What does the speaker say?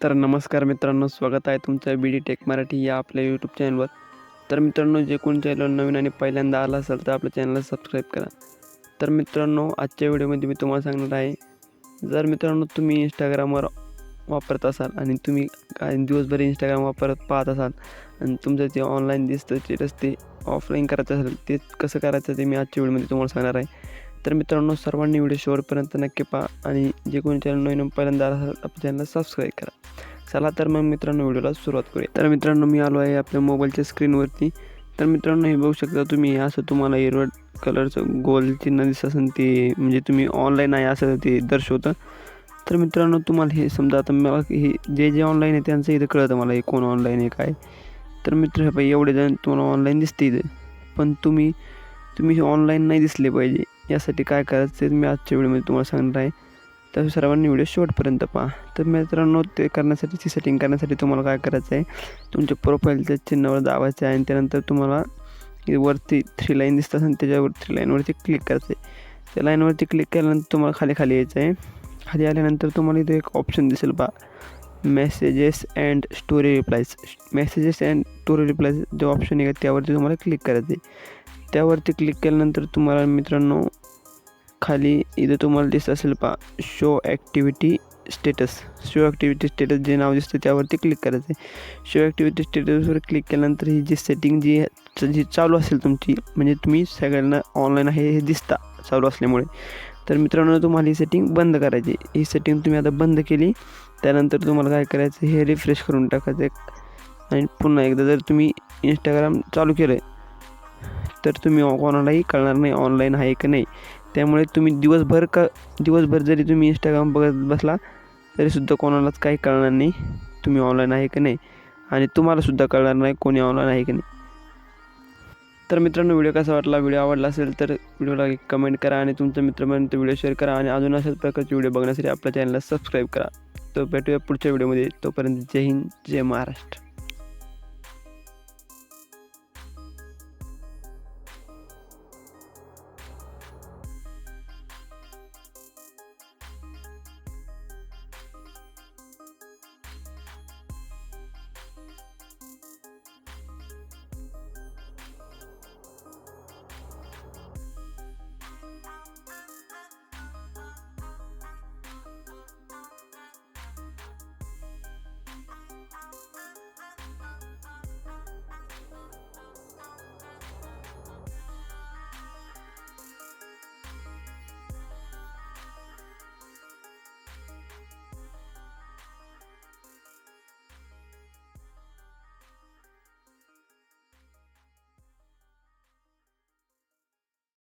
तर नमस्कार मित्रांनो, स्वागत आहे तुमचं बी डी टेक मराठी या आपल्या यूट्यूब चॅनलवर. तर मित्रांनो, जे कोण चॅनल नवीन आणि पहिल्यांदा आला असेल तर आपल्या चॅनलला सबस्क्राईब करा. तर मित्रांनो, आजच्या व्हिडिओमध्ये मी तुम्हाला सांगणार आहे, जर मित्रांनो तुम्ही इंस्टाग्रामवर वापरत असाल आणि तुम्ही काही दिवसभर इंस्टाग्राम पाहत असाल आणि तुमचं जे ऑनलाईन दिसतं स्टेटस ते ऑफलाईन करायचं असेल, ते कसं करायचं ते मी आजच्या व्हिडिओमध्ये तुम्हाला सांगणार आहे. तर मित्रांनो, सर्वांनी व्हिडिओ शेवटपर्यंत नक्की पहा आणि जे कोणी चॅनल नवीन पहिल्यांदा असेल आपल्या चॅनलला सबस्क्राईब करा. चला तर मग मित्रांनो, व्हिडिओला सुरुवात करूया. तर मित्रांनो, मी आलो आहे आपल्या मोबाईलच्या स्क्रीनवरती. तर मित्रांनो, हे बघू शकता तुम्ही, असं तुम्हाला हिरवट कलरचं गोल चिन्ह दिसत असेल, ते म्हणजे तुम्ही ऑनलाईन आहे असं ते दर्शवतं. तर मित्रांनो, तुम्हाला हे समजा आता मला हे जे ऑनलाईन आहे त्यांचं इथं कळतं मला, हे कोण ऑनलाईन आहे काय. तर मित्र हे पाहिजे एवढे जण तुम्हाला ऑनलाईन दिसते इथं, पण तुम्ही ऑनलाईन नाही दिसले पाहिजे यासाठी काय करायचं ते मी आजच्या व्हिडिओमध्ये तुम्हाला सांगणार आहे. तर सर्वांनी व्हिडिओ शेवटपर्यंत पहा. तर मित्रांनो, ते करण्यासाठी ती सेटिंग करण्यासाठी तुम्हाला काय करायचं आहे, तुमच्या प्रोफाईलच्या चिन्हावर दाबायचं आहे आणि त्यानंतर तुम्हाला वरती 3 लाईन दिसतात आणि त्याच्यावर 3 लाईनवरती क्लिक करायचं आहे. त्या लाईनवरती क्लिक केल्यानंतर तुम्हाला खाली यायचं आहे. खाली आल्यानंतर तुम्हाला इथे एक ऑप्शन दिसेल पहा, messages and story replies. Messages and story replies जो ऑप्शन आहे त्यावरती तुम्हाला क्लिक करायचं आहे. त्यावरती क्लिक केल्यानंतर तुम्हाला मित्रांनो खाली इथं तुम्हाला दिसत असेल पहा, show activity status. Show activity status जे नाव दिसतं त्यावरती क्लिक करायचं आहे. शो ॲक्टिव्हिटी स्टेटसवर क्लिक केल्यानंतर ही जी सेटिंग जी चालू असेल तुमची, म्हणजे तुम्ही सगळ्यांना ऑनलाईन आहे हे दिसता चालू असल्यामुळे, तर मित्रांनो तुम्हाला ही सेटिंग बंद करायची. ही सेटिंग तुम्ही आता बंद केली, त्यानंतर तुम्हाला काय करायचं, हे रिफ्रेश करून टाकायचं आणि पुन्हा एकदा जर तुम्ही इंस्टाग्राम चालू केलं तर तुम्ही कोणालाही कळणार नाही ऑनलाईन आहे की नाही. त्यामुळे तुम्ही दिवसभर जरी तुम्ही इंस्टाग्राम बघत बसला तरीसुद्धा कोणालाच काही कळणार नाही तुम्ही ऑनलाईन आहे की नाही, आणि तुम्हालासुद्धा कळणार नाही कोणी ऑनलाईन आहे की नाही. तर मित्रांनो, व्हिडिओ कसा वाटला, व्हिडिओ आवडला असेल तर व्हिडिओला एक कमेंट करा आणि तुमच्या मित्रांपर्यंत व्हिडिओ शेअर करा आणि अजून अशाच प्रकारचे व्हिडिओ बघण्यासाठी आपल्या चॅनलला सबस्क्राईब करा. तर भेटूया पुढच्या व्हिडिओमध्ये. तोपर्यंत जय हिंद, जय महाराष्ट्र.